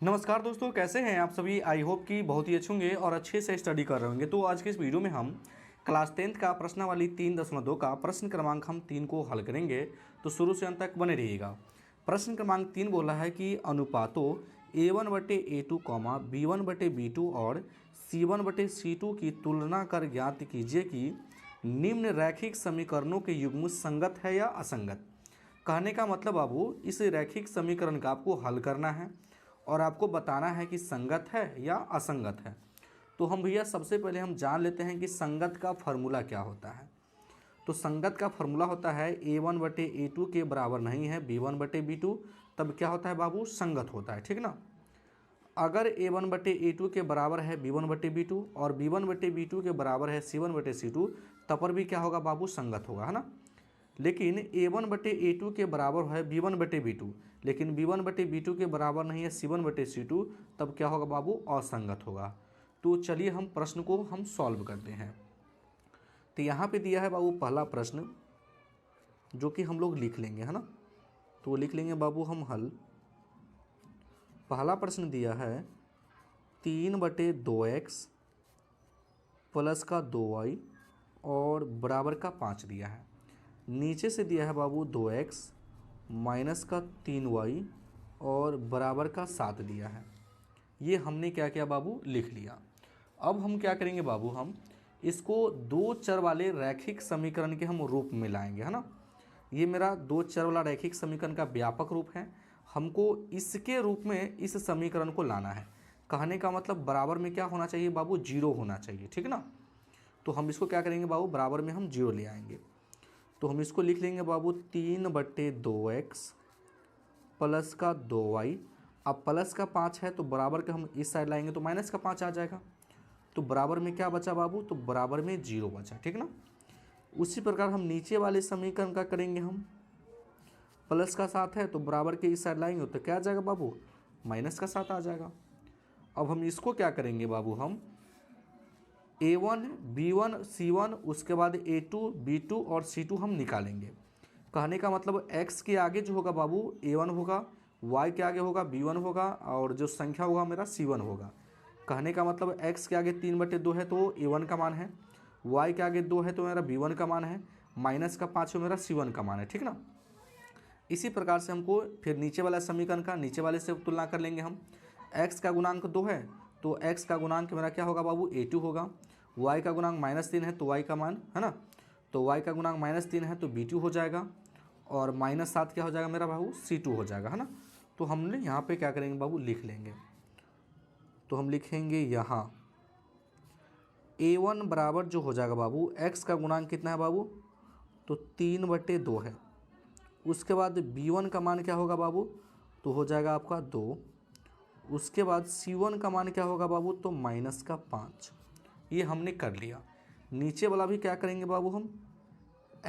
नमस्कार दोस्तों, कैसे हैं आप सभी। आई होप कि बहुत ही अच्छे होंगे और अच्छे से स्टडी कर रहे होंगे। तो आज के इस वीडियो में हम क्लास 10th का प्रश्नावली 3.2 का प्रश्न क्रमांक हम 3 को हल करेंगे। तो शुरू से अंत तक बने रहिएगा। प्रश्न क्रमांक 3 बोला है कि अनुपातों A1/A2, B1/B2 और C1/C2 की तुलना कर ज्ञात कीजिए कि निम्न रैखिक समीकरणों के युग्म संगत है या असंगत। कहने का मतलब बाबू, इस रैखिक समीकरण का आपको हल करना है और आपको बताना है कि संगत है या असंगत है। तो हम भैया सबसे पहले हम जान लेते हैं कि संगत का फार्मूला क्या होता है। तो संगत का फार्मूला होता है A1/A2 के बराबर नहीं है B1/B2, तब क्या होता है बाबू, संगत होता है। ठीक ना। अगर A1/A2 के बराबर है B1/B2 और B1/B2 के बराबर है C1/C2, तब पर भी क्या होगा बाबू, संगत होगा, है ना। लेकिन A1/A2 के बराबर है B1/B2, लेकिन B1/B2 के बराबर नहीं है C1/C2, तब क्या होगा बाबू, असंगत होगा। तो चलिए हम प्रश्न को हम सॉल्व करते हैं। तो यहाँ पे दिया है बाबू पहला प्रश्न, जो कि हम लोग लिख लेंगे, है ना। तो लिख लेंगे बाबू हम हल। पहला प्रश्न दिया है 3/2x प्लस का 2y और बराबर का 5 दिया है। नीचे से दिया है बाबू 2x माइनस का 3y और बराबर का 7 दिया है। ये हमने क्या किया बाबू, लिख लिया। अब हम क्या करेंगे बाबू, हम इसको दो चर वाले रैखिक समीकरण के हम रूप में लाएंगे, है ना। ये मेरा दो चर वाला रैखिक समीकरण का व्यापक रूप है। हमको इसके रूप में इस समीकरण को लाना है। कहने का मतलब बराबर में क्या होना चाहिए बाबू, 0 होना चाहिए। ठीक ना। तो हम इसको क्या करेंगे बाबू, बराबर में हम 0 ले आएंगे। तो हम इसको लिख लेंगे बाबू 3/2x प्लस का 2y। अब प्लस का 5 है तो बराबर के हम इस साइड लाएंगे तो माइनस का 5 आ जाएगा। तो बराबर में क्या बचा बाबू, तो बराबर में 0 बचा। ठीक ना। उसी प्रकार हम नीचे वाले समीकरण का करेंगे। हम प्लस का 7 है तो बराबर के इस साइड लाएंगे तो क्या आ जाएगा बाबू, माइनस का 7 आ जाएगा। अब हम इसको क्या करेंगे बाबू, हम A1 B1 C1 उसके बाद A2 B2 और C2 हम निकालेंगे। कहने का मतलब x के आगे जो होगा बाबू A1 होगा, y के आगे होगा B1 होगा और जो संख्या होगा मेरा C1 होगा। कहने का मतलब x के आगे 3/2 है तो A1 का मान है, y के आगे 2 है तो मेरा B1 का मान है, माइनस का 5 है मेरा C1 का मान है। ठीक ना। इसी प्रकार से हमको फिर नीचे वाला समीकरण का नीचे वाले से तुलना कर लेंगे। हम x का गुणांक 2 है तो x का गुणांक मेरा क्या होगा बाबू, A2 होगा। y का गुणांक -3 है तो y का मान, है ना, तो y का गुणांक -3 है तो B2 हो जाएगा और -7 क्या हो जाएगा मेरा बाबू, C2 हो जाएगा, है ना। तो हमने यहाँ पे क्या करेंगे बाबू, लिख लेंगे। तो हम लिखेंगे यहाँ A1 बराबर जो हो जाएगा बाबू, x का गुणांक कितना है बाबू, तो 3/2 है। उसके बाद B1 का मान क्या होगा बाबू, तो हो जाएगा आपका 2। उसके बाद C1 का मान क्या होगा बाबू, तो -5। ये हमने कर लिया। नीचे वाला भी क्या करेंगे बाबू, हम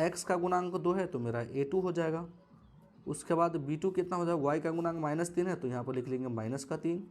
x का गुणांक 2 है तो मेरा A2 हो जाएगा। उसके बाद B2 कितना हो जाएगा, y का गुणांक -3 है तो यहाँ पर लिख लेंगे -3।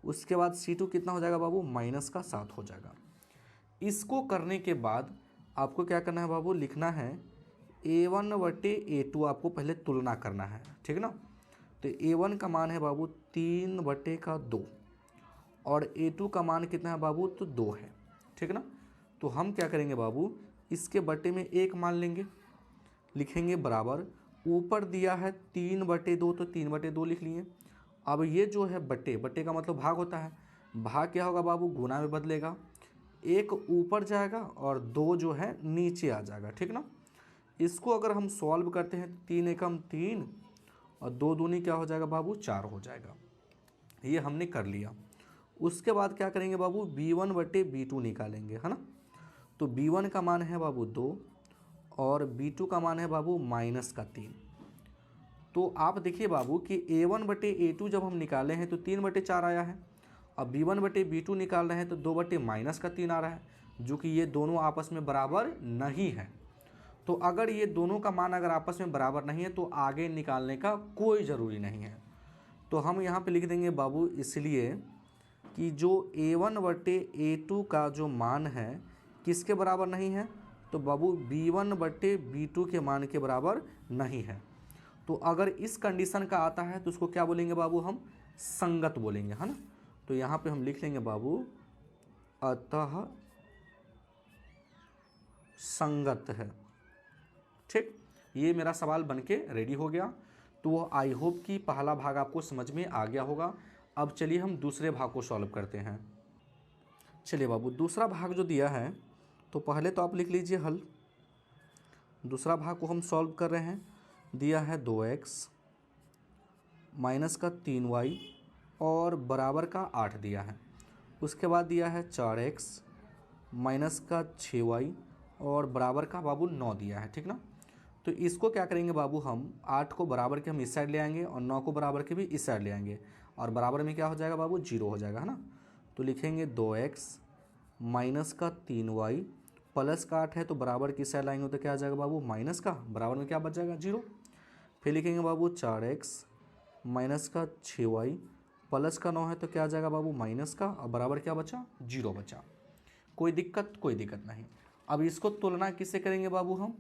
उसके बाद C2 कितना हो जाएगा बाबू, -7 हो जाएगा। इसको करने के बाद आपको क्या करना है बाबू, लिखना है A1/A2 आपको पहले तुलना करना है। ठीक ना। तो A1 का मान है बाबू 3/2 और A2 का मान कितना है बाबू, तो 2 है। ठीक ना। तो हम क्या करेंगे बाबू, इसके बटे में 1 मान लेंगे, लिखेंगे बराबर। ऊपर दिया है 3/2 तो 3/2 लिख लिए। अब ये जो है बटे, बटे का मतलब भाग होता है। भाग क्या होगा बाबू, गुना में बदलेगा। 1 ऊपर जाएगा और 2 जो है नीचे आ जाएगा। ठीक ना। इसको अगर हम सॉल्व करते हैं 3 एकम 3 और 2 दूनी क्या हो जाएगा बाबू, 4 हो जाएगा। ये हमने कर लिया। उसके बाद क्या करेंगे बाबू, B1/B2 निकालेंगे, है ना। तो B1 का मान है बाबू 2 और B2 का मान है बाबू -3। तो आप देखिए बाबू कि A1/A2 जब हम निकाले हैं तो 3/4 आया है। अब B1/B2 निकाल रहे हैं तो 2/-3 आ रहा है, जो कि ये दोनों आपस में बराबर नहीं है। तो अगर ये दोनों का मान अगर आपस में बराबर नहीं है तो आगे निकालने का कोई ज़रूरी नहीं है। तो हम यहाँ पे लिख देंगे बाबू, इसलिए कि जो A1/A2 का जो मान है किसके बराबर नहीं है, तो बाबू B1/B2 के मान के बराबर नहीं है। तो अगर इस कंडीशन का आता है तो उसको क्या बोलेंगे बाबू, हम संगत बोलेंगे, है ना। तो यहाँ पे हम लिख लेंगे बाबू अतः संगत है। ठीक, ये मेरा सवाल बनके रेडी हो गया। तो आई होप कि पहला भाग आपको समझ में आ गया होगा। अब चलिए हम दूसरे भाग को सॉल्व करते हैं। चलिए बाबू, दूसरा भाग जो दिया है तो पहले तो आप लिख लीजिए हल। दूसरा भाग को हम सॉल्व कर रहे हैं। दिया है 2x माइनस का 3y और बराबर का 8 दिया है। उसके बाद दिया है 4x माइनस का 6y और बराबर का बाबू 9 दिया है। ठीक ना। तो इसको क्या करेंगे बाबू, हम 8 को बराबर के हम इस साइड ले आएंगे और 9 को बराबर के भी इस साइड ले आएंगे और बराबर में क्या हो जाएगा बाबू, 0 हो जाएगा, है ना। तो लिखेंगे 2x माइनस का 3y प्लस का 8 है तो बराबर की साइड लाएंगे तो क्या आ जाएगा बाबू, माइनस का, बराबर में क्या बच जाएगा, 0। फिर लिखेंगे बाबू 4x माइनस का 6y प्लस का 9 है तो क्या आ जाएगा बाबू, माइनस का, और बराबर क्या बचा, 0 बचा। कोई दिक्कत नहीं। अब इसको तुलना किससे करेंगे बाबू, हम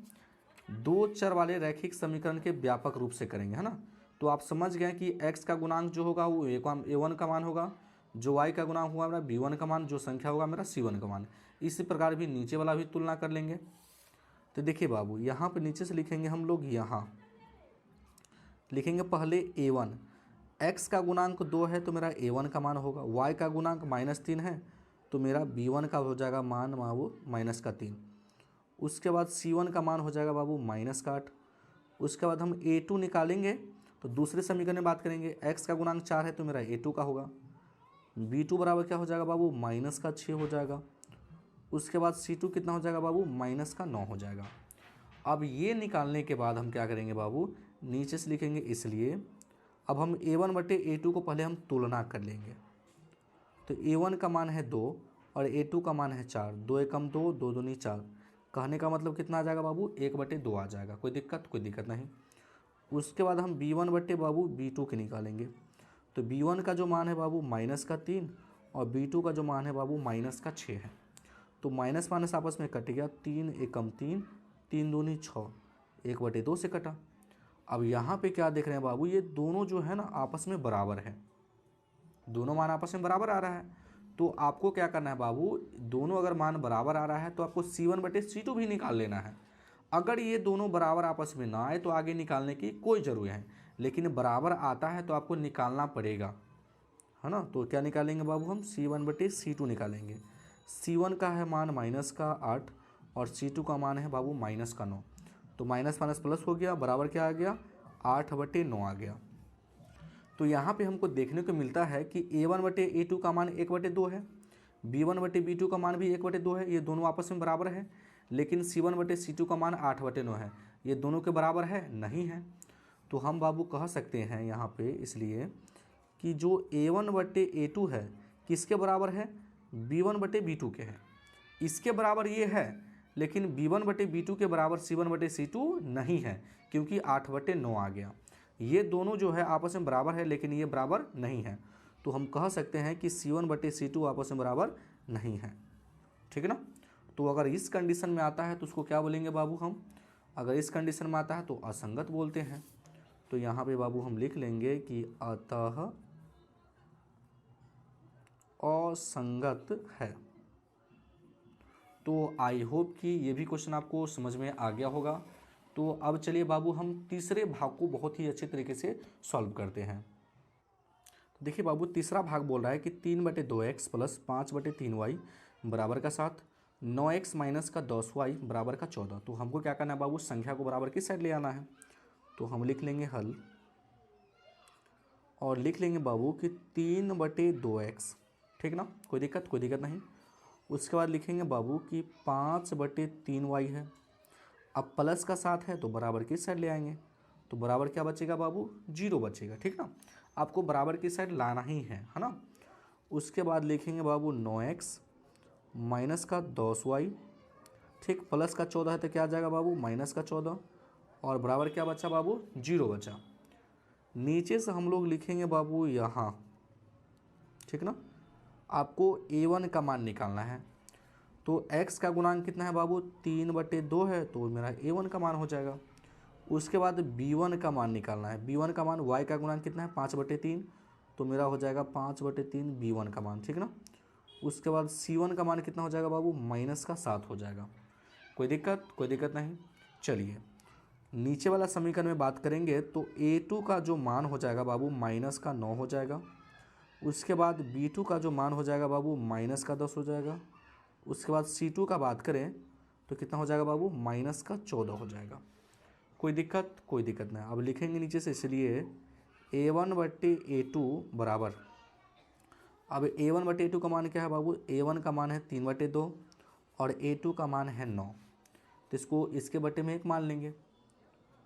दो चर वाले रैखिक समीकरण के व्यापक रूप से करेंगे, है ना। तो आप समझ गए कि x का गुणांक जो होगा वो a1 का मान होगा, जो y का गुणांक होगा मेरा b1 का मान, जो संख्या होगा मेरा c1 का मान। इसी प्रकार भी नीचे वाला भी तुलना कर लेंगे। तो देखिए बाबू, यहाँ पे नीचे से लिखेंगे हम लोग, यहाँ लिखेंगे पहले a1, x का गुणांक 2 है तो मेरा a1 का मान होगा, y का गुणांक -3 है तो मेरा b1 का हो जाएगा मान बाबू -3। उसके बाद c1 का मान हो जाएगा बाबू -8। उसके बाद हम a2 निकालेंगे तो दूसरे समीकरण में बात करेंगे, x का गुणांक 4 है तो मेरा a2 का होगा, b2 बराबर क्या हो जाएगा बाबू, -6 हो जाएगा। उसके बाद c2 कितना हो जाएगा बाबू, -9 हो जाएगा। अब ये निकालने के बाद हम क्या करेंगे बाबू, नीचे से लिखेंगे, इसलिए अब हम a1 बटे a2 को पहले हम तुलना कर लेंगे। तो a1 का मान है 2 और a2 का मान है 4, 2 एकम 2, 2 दूनी 4, कहने का मतलब कितना आ जाएगा बाबू, 1/2 आ जाएगा। कोई दिक्कत नहीं। उसके बाद हम b1 बटे बाबू b2 के निकालेंगे। तो b1 का जो मान है बाबू -3 और b2 का जो मान है बाबू -6 है। तो माइनस माइनस आपस में कट गया, 3 एकम 3, 3 दूनी 6, 1/2 से कटा। अब यहाँ पे क्या देख रहे हैं बाबू, ये दोनों जो है ना आपस में बराबर है, दोनों मान आपस में बराबर आ रहा है। तो आपको क्या करना है बाबू, दोनों अगर मान बराबर आ रहा है तो आपको c1 बटे c2 भी निकाल लेना है। अगर ये दोनों बराबर आपस में ना आए तो आगे निकालने की कोई ज़रूरत है, लेकिन बराबर आता है तो आपको निकालना पड़ेगा, है ना। तो क्या निकालेंगे बाबू, हम c1 बटे c2 निकालेंगे। c1 का है मान -8 और c2 का मान है बाबू -9। तो माइनस माइनस प्लस हो गया, बराबर क्या आ गया, 8/9 आ गया। तो यहाँ पे हमको देखने को मिलता है कि a1 बटे a2 का मान 1/2 है, b1 बटे b2 का मान भी 1/2 है, ये दोनों आपस में बराबर है। लेकिन c1 बटे c2 का मान 8/9 है, ये दोनों के बराबर है, नहीं है। तो हम बाबू कह सकते हैं यहाँ पे इसलिए कि जो a1 बटे a2 है किसके बराबर है, b1 बटे b2 के है। इसके बराबर ये है, लेकिन b1 बटे b2 के बराबर c1 बटे c2 नहीं है, क्योंकि 8/9 आ गया। ये दोनों जो है आपस में बराबर है, लेकिन ये बराबर नहीं है। तो हम कह सकते हैं कि c1 बटे c2 आपस में बराबर नहीं है। ठीक है ना। तो अगर इस कंडीशन में आता है तो उसको क्या बोलेंगे बाबू, हम अगर इस कंडीशन में आता है तो असंगत बोलते हैं। तो यहाँ पे बाबू हम लिख लेंगे कि अतः असंगत है। तो आई होप कि ये भी क्वेश्चन आपको समझ में आ गया होगा। तो अब चलिए बाबू हम तीसरे भाग को बहुत ही अच्छे तरीके से सॉल्व करते हैं। तो देखिए बाबू, तीसरा भाग बोल रहा है कि 3/2x प्लस 5/3y बराबर का 7, 9x माइनस का 10y बराबर का 14। तो हमको क्या करना है बाबू, संख्या को बराबर की साइड ले आना है। तो हम लिख लेंगे हल और लिख लेंगे बाबू कि 3/2x, ठीक ना, कोई दिक्कत नहीं। उसके बाद लिखेंगे बाबू कि 5/3y है। अब प्लस का 7 है तो बराबर की साइड ले आएंगे, तो बराबर क्या बचेगा बाबू, 0 बचेगा। ठीक ना, आपको बराबर की साइड लाना ही है ना। उसके बाद लिखेंगे बाबू 9x माइनस का 10y, ठीक, प्लस का 14 है तो क्या आ जाएगा बाबू, माइनस का 14, और बराबर क्या बचा बाबू, 0 बचा। नीचे से हम लोग लिखेंगे बाबू यहाँ, ठीक ना, आपको a1 का मान निकालना है। तो x का गुणांक कितना है बाबू, 3/2 है, तो मेरा a1 का मान हो जाएगा। उसके बाद b1 का मान निकालना है। b1 का मान y का गुणांक कितना है, 5/3, तो मेरा हो जाएगा 5/3 B1 का मान, ठीक ना। उसके बाद C1 का मान कितना हो जाएगा बाबू, -7 हो जाएगा। कोई दिक्कत नहीं। चलिए नीचे वाला समीकरण में बात करेंगे तो A2 का जो मान हो जाएगा बाबू -9 हो जाएगा। उसके बाद B2 का जो मान हो जाएगा बाबू -10 हो जाएगा। उसके बाद C2 का बात करें तो कितना हो जाएगा बाबू, -14 हो जाएगा। कोई दिक्कत नहीं। अब लिखेंगे नीचे से, इसलिए A1/A2 बराबर, अब A1/A2 का मान क्या है बाबू, A1 का मान है 3/2 और A2 का मान है 9, तो इसको इसके बटे में 1 मान लेंगे।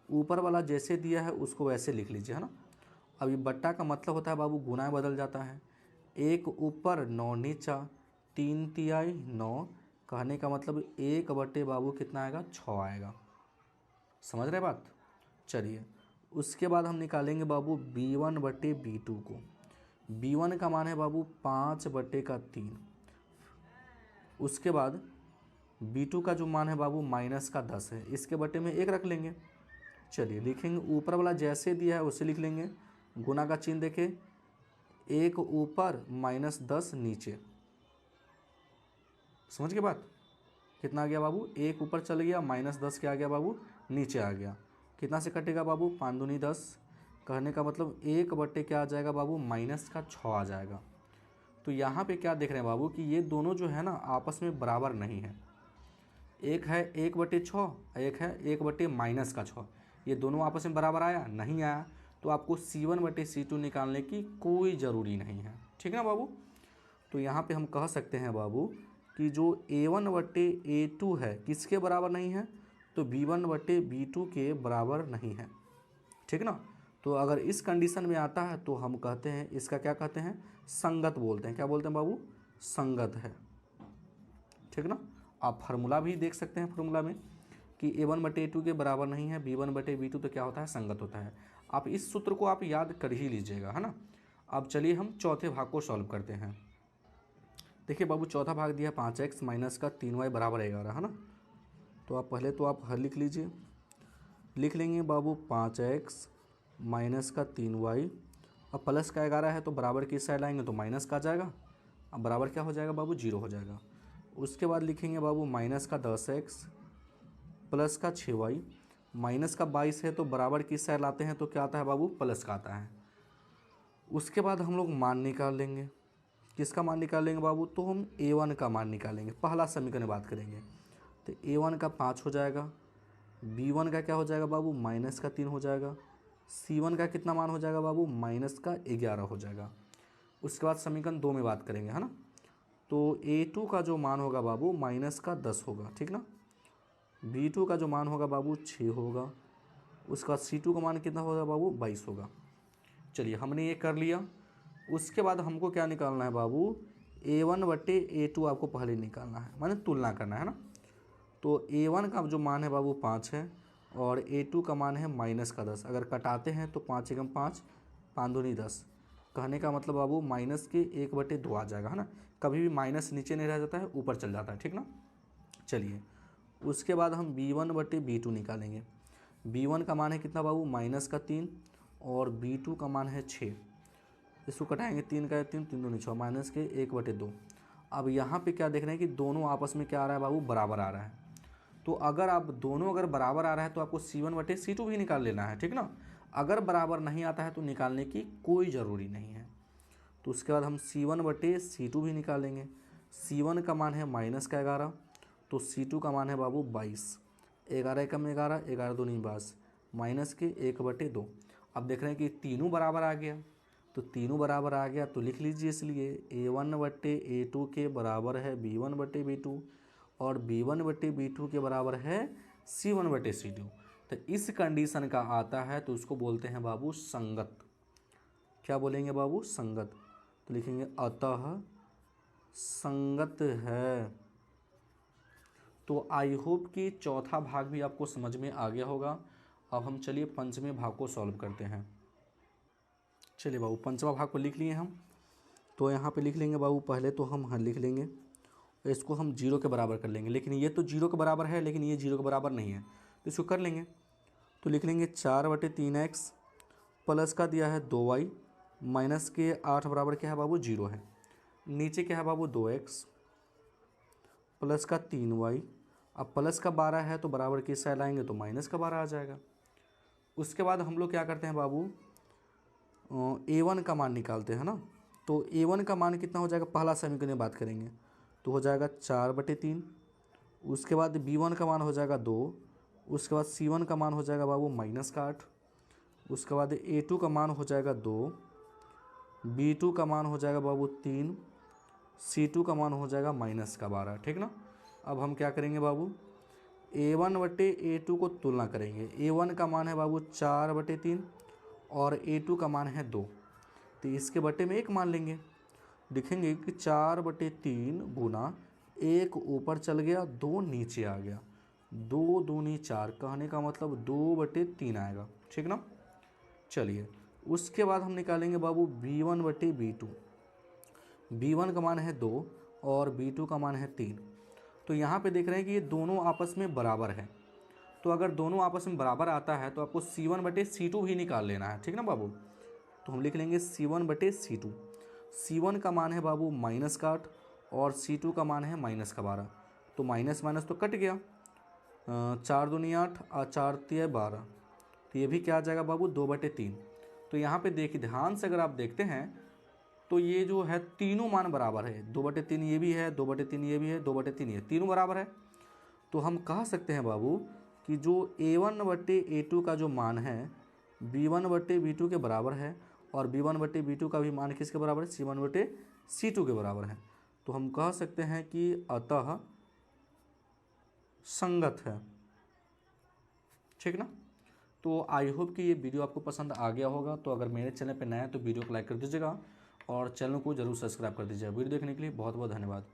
ऊपर वाला जैसे दिया है उसको वैसे लिख लीजिए, है ना। अब ये बट्टा का मतलब होता है बाबू गुना बदल जाता है, 1 ऊपर 9 नीचा, 3 तिहाई 9, कहने का मतलब 1 बाबू कितना आएगा, 6 आएगा। समझ रहे बात। चलिए उसके बाद हम निकालेंगे बाबू B1/B2 को। B1 का मान है बाबू 5/3। उसके बाद B2 का जो मान है बाबू -10 है, इसके बटे में 1 रख लेंगे। चलिए लिखेंगे, ऊपर वाला जैसे दिया है उसे लिख लेंगे, गुना का चिन्ह देके 1 ऊपर -10 नीचे। समझ के बात, कितना आ गया बाबू, 1 ऊपर चल गया, -10 क्या आ गया बाबू, नीचे आ गया। कितना से कटेगा बाबू, 5 दूनी 10, कहने का मतलब 1 क्या आ जाएगा बाबू, -6 आ जाएगा। तो यहाँ पे क्या देख रहे हैं बाबू कि ये दोनों जो है ना आपस में बराबर नहीं है। एक है 1/6, एक है 1/-6, ये दोनों आपस में बराबर आया नहीं आया, तो आपको C1/C2 निकालने की कोई ज़रूरी नहीं है, ठीक ना बाबू। तो यहाँ पे हम कह सकते हैं बाबू कि जो A1/A2 है किसके बराबर नहीं है, तो B1/B2 के बराबर नहीं है, ठीक ना। तो अगर इस कंडीशन में आता है तो हम कहते हैं इसका क्या कहते हैं, संगत बोलते हैं। क्या बोलते हैं बाबू, संगत है, ठीक ना। आप फार्मूला भी देख सकते हैं, फार्मूला में कि A1/A2 के बराबर नहीं है, B1/B2 तो क्या होता है, संगत होता है। आप इस सूत्र को आप याद कर ही लीजिएगा, है ना। अब चलिए हम चौथे भाग को सॉल्व करते हैं। देखिए बाबू चौथा भाग दिया 5x माइनस का 3y बराबर 11, है ना। तो आप पहले तो आप हल लिख लीजिए। लिख लेंगे बाबू 5x माइनस का 3y, अब प्लस का 11 है तो बराबर की साइड लाएंगे तो माइनस का आ जाएगा। अब बराबर क्या हो जाएगा बाबू, 0 हो जाएगा। उसके बाद लिखेंगे बाबू माइनस का 10x प्लस का 6y, माइनस का 22 है तो बराबर की साइड लाते हैं तो क्या आता है बाबू, प्लस का आता है। उसके बाद हम लोग मान निकाल लेंगे। किसका मान निकाल लेंगे बाबू, तो हम A1 का मान निकालेंगे। पहला समीकरण में बात करेंगे तो A1 का 5 हो जाएगा, B1 का क्या हो जाएगा बाबू, -3 हो जाएगा, C1 का कितना मान हो जाएगा बाबू, -11 हो जाएगा। उसके बाद समीकरण 2 में बात करेंगे, है ना। तो A2 का जो मान होगा बाबू -10 होगा, ठीक ना। B2 का जो मान होगा बाबू 6 होगा। उसके बाद C2 का मान कितना होगा बाबू, 22 होगा। चलिए हमने ये कर लिया। उसके बाद हमको क्या निकालना है बाबू, A1/A2 आपको पहले निकालना है, माने तुलना करना है ना। तो A1 का जो मान है बाबू 5 है और A2 का मान है -10। अगर कटाते हैं तो 5 एकम 5, 5 दूनी 10, कहने का मतलब बाबू माइनस के 1/2 आ जाएगा, है ना। कभी भी माइनस नीचे नहीं रह जाता है, ऊपर चल जाता है, ठीक ना। चलिए उसके बाद हम B1/B2 निकालेंगे। B1 का मान है कितना बाबू, -3 और B2 का मान है 6। इसको कटाएंगे, 3 का 3, 3 दूनी 6, माइनस के 1/2। अब यहाँ पे क्या देख रहे हैं कि दोनों आपस में क्या आ रहा है बाबू, बराबर आ रहा है। तो अगर आप दोनों अगर बराबर आ रहा है तो आपको C1/C2 भी निकाल लेना है, ठीक ना। अगर बराबर नहीं आता है तो निकालने की कोई ज़रूरी नहीं है। तो उसके बाद हम C1/C2 भी निकालेंगे। C1 का मान है -11, तो C2 का मान है बाबू 22। 11 एकम 11, 11 दूनी 22, माइनस के 1/2। अब देख रहे हैं कि तीनों बराबर आ गया, तो तीनों बराबर आ गया तो लिख लीजिए, इसलिए A1/A2 के बराबर है B1/B2 और B1/B2 के बराबर है C1/C2। तो इस कंडीशन का आता है तो उसको बोलते हैं बाबू संगत। क्या बोलेंगे बाबू, संगत। तो लिखेंगे अतः संगत है। तो आई होप कि चौथा भाग भी आपको समझ में आ गया होगा। अब हम चलिए पंचवें भाग को सॉल्व करते हैं। चलिए बाबू पंचवा भाग को लिख लिए हम। तो यहाँ पे लिख लेंगे बाबू, पहले तो हम लिख लेंगे, इसको हम 0 के बराबर कर लेंगे। लेकिन ये तो 0 के बराबर है, लेकिन ये 0 के बराबर नहीं है, तो इसको कर लेंगे। तो लिख लेंगे 4/3x प्लस का दिया है 2y माइनस के 8 बराबर क्या है बाबू 0 है। नीचे क्या है बाबू 2x प्लस का 3y। अब प्लस का 12 है तो बराबर की साइड लाएंगे तो माइनस का 12 आ जाएगा। उसके बाद हम लोग क्या करते हैं बाबू, a1 का मान निकालते हैं ना। तो a1 का मान कितना हो जाएगा, पहला समीकरण में बात करेंगे तो हो जाएगा 4/3। उसके बाद b1 का मान हो जाएगा 2। उसके बाद c1 का मान हो जाएगा बाबू -8। उसके बाद a2 का मान हो जाएगा 2। b2 का मान हो जाएगा बाबू 3। c2 का मान हो जाएगा -12। ठीक ना। अब हम क्या करेंगे बाबू, a1/a2 को तुलना करेंगे। a1 का मान है बाबू 4/3 और a2 का मान है 2, तो इसके बटे में 1 मान लेंगे। लिखेंगे कि 4/3 गुना 1 ऊपर चल गया, 2 नीचे आ गया, 2 दूनी 4, कहने का मतलब 2/3 आएगा। ठीक ना। चलिए उसके बाद हम निकालेंगे बाबू b1/b2। b1 का मान है 2 और b2 का मान है 3। तो यहाँ पे देख रहे हैं कि ये दोनों आपस में बराबर है। तो अगर दोनों आपस में बराबर आता है तो आपको c1/c2 भी निकाल लेना है। ठीक ना बाबू। तो हम लिख लेंगे c1/c2। c1 का मान है बाबू -8 और c2 का मान है -12। तो माइनस माइनस तो कट गया, 4 दूनी 8 और 4 तिया 12, तो ये भी क्या आ जाएगा बाबू 2/3। तो यहाँ पे देखिए ध्यान से अगर आप देखते हैं तो ये जो है तीनों मान बराबर है, 2/3 ये भी है, 2/3 ये भी है, 2/3 ये, तीनों बराबर है। तो हम कह सकते हैं बाबू कि जो a1/a2 का जो मान है b1/b2 के बराबर है और b1/b2 का भी मान किसके बराबर है, c1/c2 के बराबर है। तो हम कह सकते हैं कि अतः संगत है। ठीक ना। तो आई होप कि ये वीडियो आपको पसंद आ गया होगा। तो अगर मेरे चैनल पर नया है तो वीडियो को लाइक कर दीजिएगा और चैनल को जरूर सब्सक्राइब कर दीजिएगा। वीडियो देखने के लिए बहुत बहुत धन्यवाद।